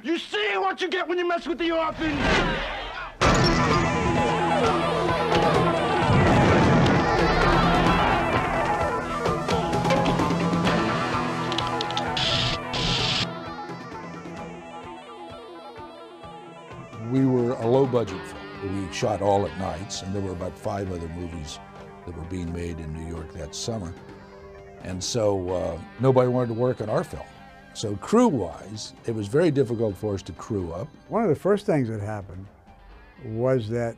You see what you get when you mess with the orphans? We were a low-budget film. We shot all at nights, and there were about 5 other movies that were being made in New York that summer. And so nobody wanted to work on our film. So crew-wise, it was very difficult for us to crew up. One of the first things that happened was that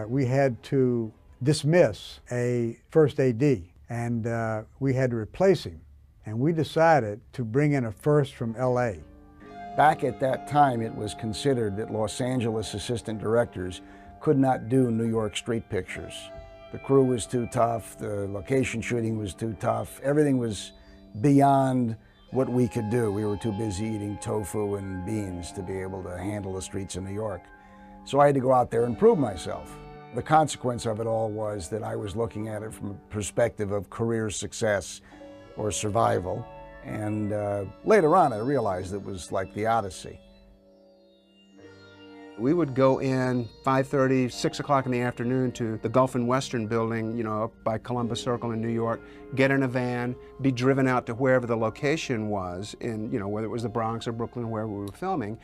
we had to dismiss a first AD, and we had to replace him. And we decided to bring in a first from LA. Back at that time, it was considered that Los Angeles assistant directors could not do New York street pictures. The crew was too tough, the location shooting was too tough, everything was beyond what we could do. We were too busy eating tofu and beans to be able to handle the streets of New York. So I had to go out there and prove myself. The consequence of it all was that I was looking at it from a perspective of career success or survival. And later on, I realized it was like the Odyssey. We would go in 5:30, 6 o'clock in the afternoon to the Gulf and Western building, you know, up by Columbus Circle in New York, get in a van, be driven out to wherever the location was in, you know, whether it was the Bronx or Brooklyn or wherever we were filming,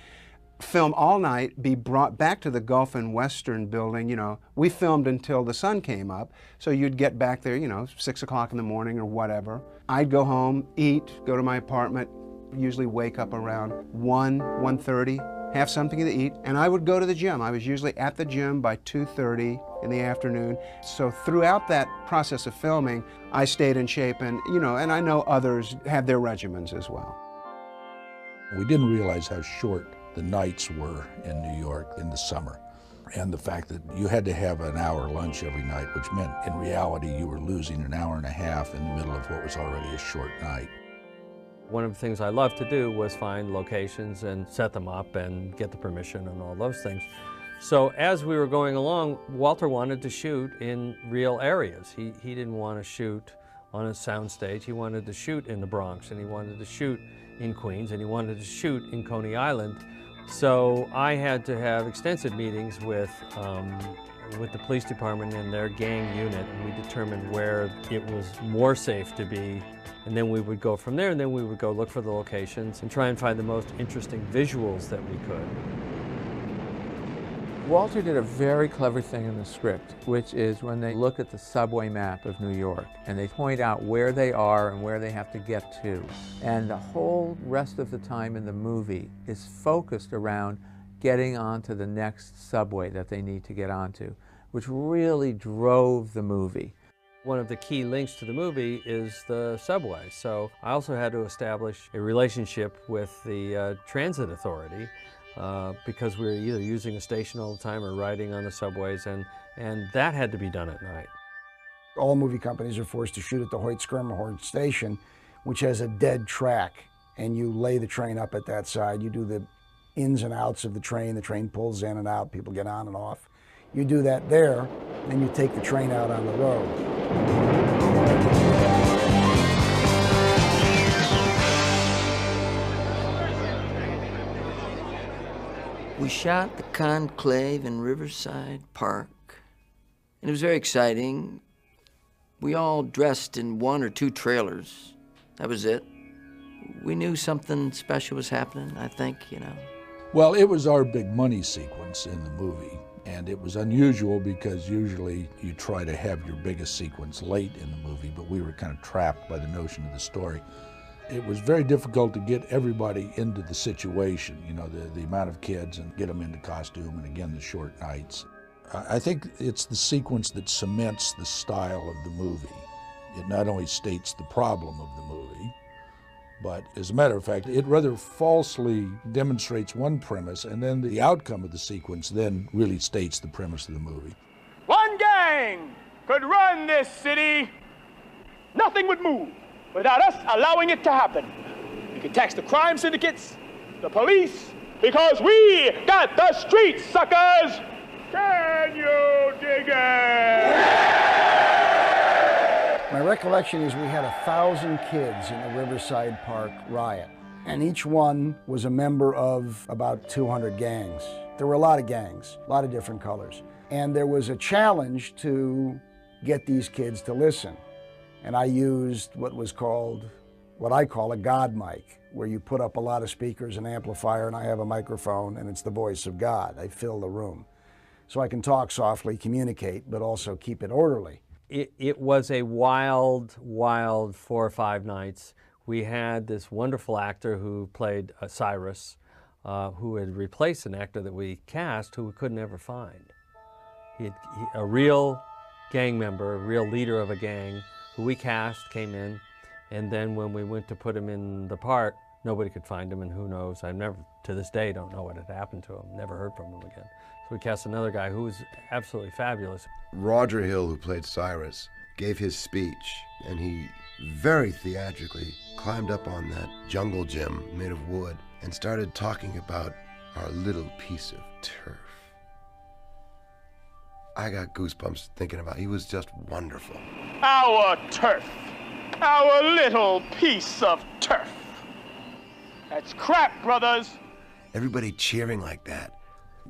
film all night, be brought back to the Gulf and Western building. You know, we filmed until the sun came up, so you'd get back there, you know, 6 o'clock in the morning or whatever. I'd go home, eat, go to my apartment, usually wake up around 1:30, have something to eat, and I would go to the gym. I was usually at the gym by 2:30 in the afternoon. So throughout that process of filming, I stayed in shape, and, you know, and I know others had their regimens as well. We didn't realize how short the nights were in New York in the summer, and the fact that you had to have an hour lunch every night, which meant in reality you were losing an hour and a half in the middle of what was already a short night. One of the things I loved to do was find locations and set them up and get the permission and all those things. So as we were going along, Walter wanted to shoot in real areas. He didn't want to shoot on a soundstage. He wanted to shoot in the Bronx, and he wanted to shoot in Queens, and he wanted to shoot in Coney Island. So I had to have extensive meetings with the police department and their gang unit, and we determined where it was more safe to be. And then we would go from there, and then we would go look for the locations and try and find the most interesting visuals that we could. Walter did a very clever thing in the script, which is when they look at the subway map of New York and they point out where they are and where they have to get to. And the whole rest of the time in the movie is focused around getting onto the next subway that they need to get onto, which really drove the movie. One of the key links to the movie is the subway. So I also had to establish a relationship with the transit authority because we were either using the station all the time or riding on the subways, and that had to be done at night. All movie companies are forced to shoot at the Hoyt-Schermerhorn station, which has a dead track, and you lay the train up at that side. You do the ins and outs of the train pulls in and out, people get on and off. You do that there, then you take the train out on the road. We shot the Conclave in Riverside Park, and it was very exciting. We all dressed in 1 or 2 trailers. That was it. We knew something special was happening, I think, you know. Well, it was our big money sequence in the movie, and it was unusual because usually you try to have your biggest sequence late in the movie, but we were kind of trapped by the notion of the story. It was very difficult to get everybody into the situation, you know, the amount of kids, and get them into costume, and again, the short nights. I think it's the sequence that cements the style of the movie. It not only states the problem of the movie, but as a matter of fact, it rather falsely demonstrates one premise, and then the outcome of the sequence then really states the premise of the movie. One gang could run this city. Nothing would move without us allowing it to happen. We could tax the crime syndicates, the police, because we got the streets, suckers! Can you dig it? My recollection is we had 1,000 kids in the Riverside Park riot. and each one was a member of about 200 gangs. There were a lot of gangs, a lot of different colors. And there was a challenge to get these kids to listen. And I used what I call a God mic, where you put up a lot of speakers and amplifier, and I have a microphone, and it's the voice of God. I fill the room. So I can talk softly, communicate, but also keep it orderly. It was a wild, wild 4 or 5 nights. We had this wonderful actor who played Cyrus, who had replaced an actor that we cast who we could never find. A real gang member, a real leader of a gang, who we cast, came in, and then when we went to put him in the part, nobody could find him, and who knows, I never, to this day, don't know what had happened to him, never heard from him again. So we cast another guy who was absolutely fabulous. Roger Hill, who played Cyrus, gave his speech, and he very theatrically climbed up on that jungle gym made of wood and started talking about our little piece of turf. I got goosebumps thinking about it. He was just wonderful. Our turf. Our little piece of turf. That's crap, brothers. Everybody cheering like that.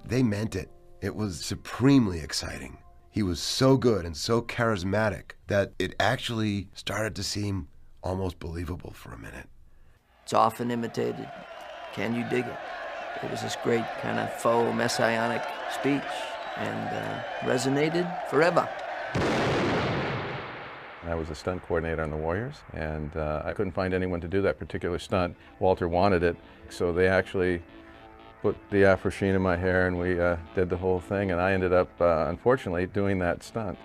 They meant it. It was supremely exciting. He was so good and so charismatic that it actually started to seem almost believable for a minute. It's often imitated. Can you dig it? It was this great kind of faux messianic speech and resonated forever. I was a stunt coordinator on the Warriors, and I couldn't find anyone to do that particular stunt. Walter wanted it, so they actually put the Afro sheen in my hair, and we did the whole thing, and I ended up, unfortunately, doing that stunt.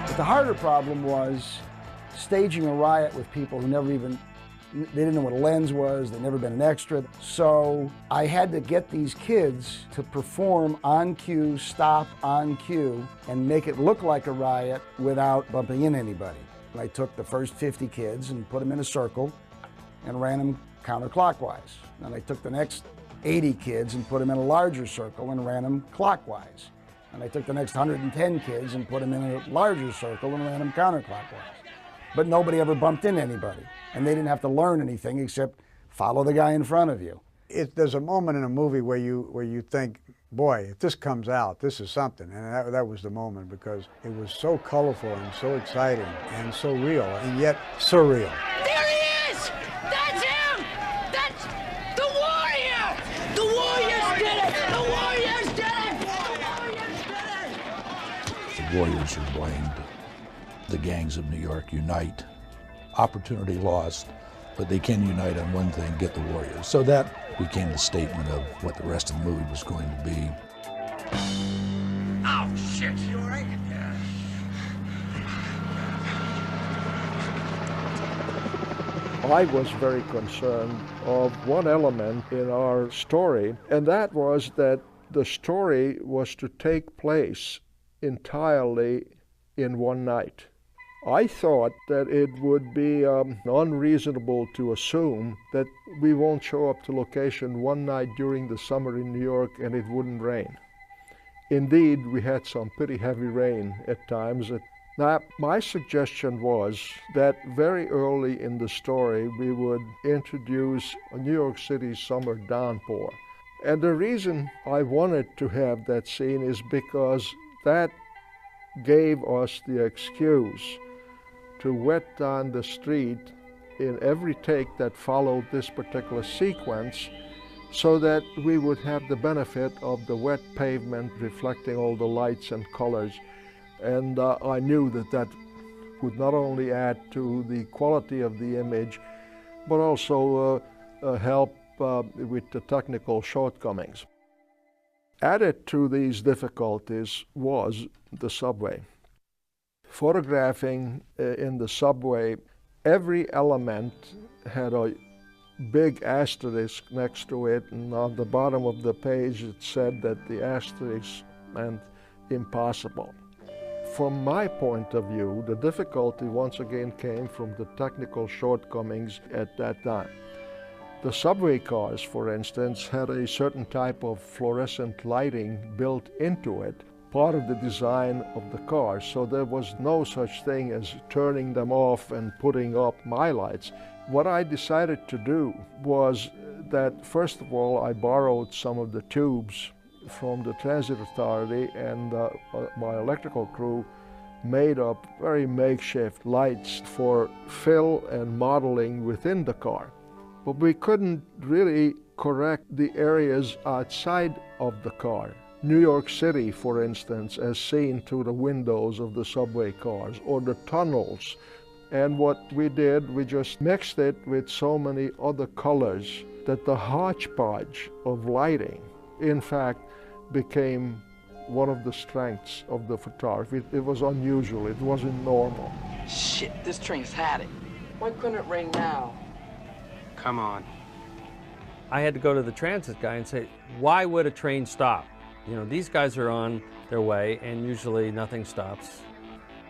But the harder problem was staging a riot with people who they didn't know what a lens was, they'd never been an extra. So I had to get these kids to perform on cue, stop on cue, and make it look like a riot without bumping in anybody. I took the first 50 kids and put them in a circle and ran them counterclockwise. Then I took the next 80 kids and put them in a larger circle and ran them clockwise. And I took the next 110 kids and put them in a larger circle and ran them counterclockwise. But nobody ever bumped into anybody, and they didn't have to learn anything except follow the guy in front of you. There's a moment in a movie where you think, boy, if this comes out, this is something. And that was the moment, because it was so colorful and so exciting and so real, and yet surreal. There he is! That's him! That's the Warrior! The Warriors did it! The Warriors did it! The Warriors did it! The Warriors are blamed. The gangs of New York unite. Opportunity lost, but they can unite on one thing, get the Warriors. So that became the statement of what the rest of the movie was going to be. Oh, shit, you all right? Yeah. I was very concerned of one element in our story, and that was that the story was to take place entirely in one night. I thought that it would be unreasonable to assume that we won't show up to location one night during the summer in New York and it wouldn't rain. Indeed, we had some pretty heavy rain at times. Now, my suggestion was that very early in the story we would introduce a New York City summer downpour. And the reason I wanted to have that scene is because that gave us the excuse to wet down the street in every take that followed this particular sequence, so that we would have the benefit of the wet pavement reflecting all the lights and colors. And I knew that that would not only add to the quality of the image, but also help with the technical shortcomings. Added to these difficulties was the subway. Photographing in the subway, every element had a big asterisk next to it, and on the bottom of the page it said that the asterisk meant impossible. From my point of view, the difficulty once again came from the technical shortcomings at that time. The subway cars, for instance, had a certain type of fluorescent lighting built into it, part of the design of the car. So there was no such thing as turning them off and putting up my lights. What I decided to do was that, first of all, I borrowed some of the tubes from the Transit Authority, and my electrical crew made up very makeshift lights for fill and modeling within the car. But we couldn't really correct the areas outside of the car. New York City, for instance, as seen through the windows of the subway cars, or the tunnels. And what we did, we just mixed it with so many other colors that the hodgepodge of lighting, in fact, became one of the strengths of the photography. It was unusual, it wasn't normal. Shit, this train's had it. Why couldn't it rain now? Come on. I had to go to the transit guy and say, why would a train stop? You know, these guys are on their way and usually nothing stops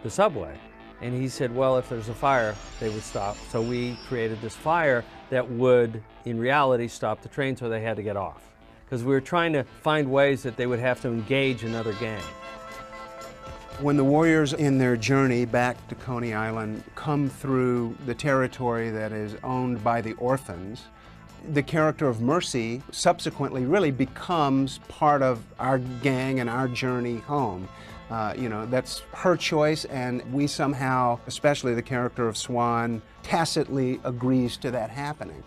the subway. And he said, well, if there's a fire, they would stop. So we created this fire that would, in reality, stop the train, so they had to get off. Because we were trying to find ways that they would have to engage another gang. When the warriors in their journey back to Coney Island come through the territory that is owned by the orphans, the character of Mercy subsequently really becomes part of our gang and our journey home. You know, that's her choice, and we somehow, especially the character of Swan, tacitly agrees to that happening.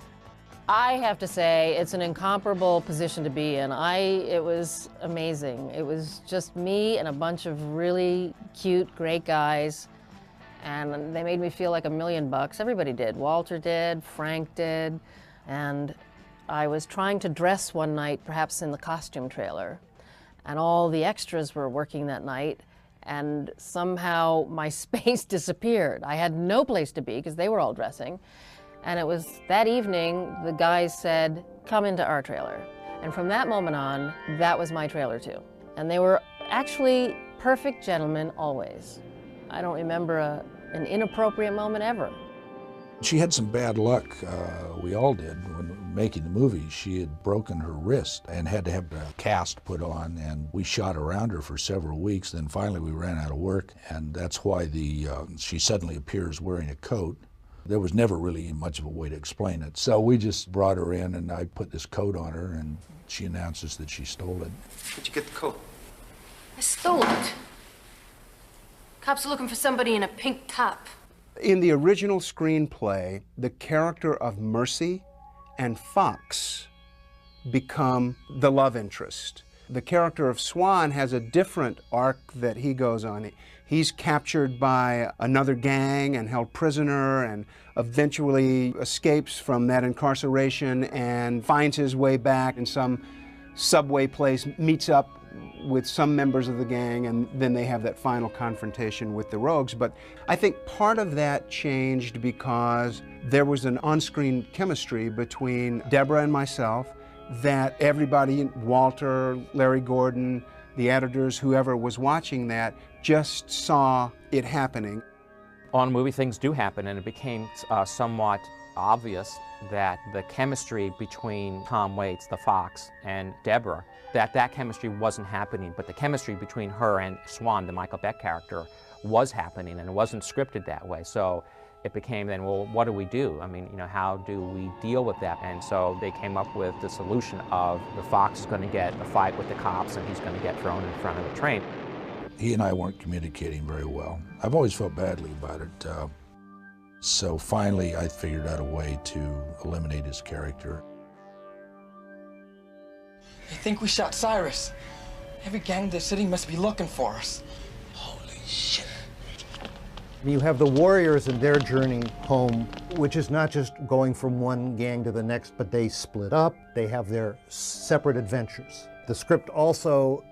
I have to say, it's an incomparable position to be in. It was amazing. It was just me and a bunch of really cute, great guys, and they made me feel like $1 million. Everybody did. Walter did, Frank did, and I was trying to dress one night, perhaps in the costume trailer, and all the extras were working that night, and somehow my space disappeared. I had no place to be because they were all dressing. And it was that evening, the guys said, come into our trailer. And from that moment on, that was my trailer too. And they were actually perfect gentlemen always. I don't remember an inappropriate moment ever. She had some bad luck, we all did, when making the movie. She had broken her wrist and had to have a cast put on, and we shot around her for several weeks. Then finally we ran out of work, and that's why she suddenly appears wearing a coat. There was never really much of a way to explain it. So we just brought her in, and I put this coat on her, and she announces that she stole it. Where'd you get the coat? I stole it. Cops are looking for somebody in a pink top. In the original screenplay, the character of Mercy and Fox become the love interest. The character of Swan has a different arc that he goes on. He's captured by another gang and held prisoner, and eventually escapes from that incarceration and finds his way back in some subway place, meets up with some members of the gang, and then they have that final confrontation with the rogues. But I think part of that changed because there was an on-screen chemistry between Deborah and myself that everybody, Walter, Larry Gordon, the editors, whoever was watching that, just saw it happening. On a movie, things do happen, and it became somewhat obvious that the chemistry between Tom Waits, the Fox, and Deborah, that chemistry wasn't happening, but the chemistry between her and Swan, the Michael Beck character, was happening, and it wasn't scripted that way. So it became then, well, what do we do? I mean, you know, how do we deal with that? And so they came up with the solution of the Fox is going to get a fight with the cops, and he's going to get thrown in front of a train. He and I weren't communicating very well. I've always felt badly about it. So finally, I figured out a way to eliminate his character. They think we shot Cyrus. Every gang in the city must be looking for us. Holy shit. You have the warriors and their journey home, which is not just going from one gang to the next, but they split up. They have their separate adventures. The script also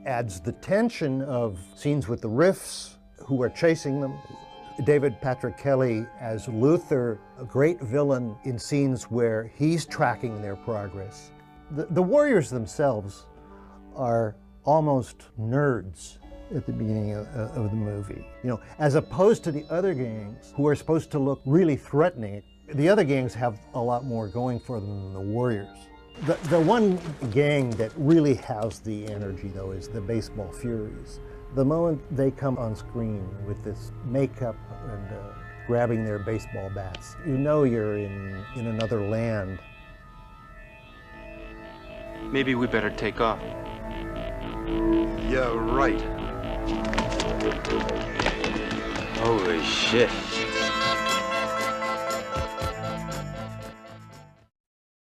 adds the tension of scenes with the Riffs, who are chasing them. David Patrick Kelly as Luther, a great villain in scenes where he's tracking their progress. The warriors themselves are almost nerds at the beginning of the movie, you know, as opposed to the other gangs who are supposed to look really threatening. The other gangs have a lot more going for them than the warriors. The one gang that really has the energy, though, is the Baseball Furies. The moment they come on screen with this makeup and grabbing their baseball bats, you know you're in another land. Maybe we better take off. Yeah, right. Holy shit.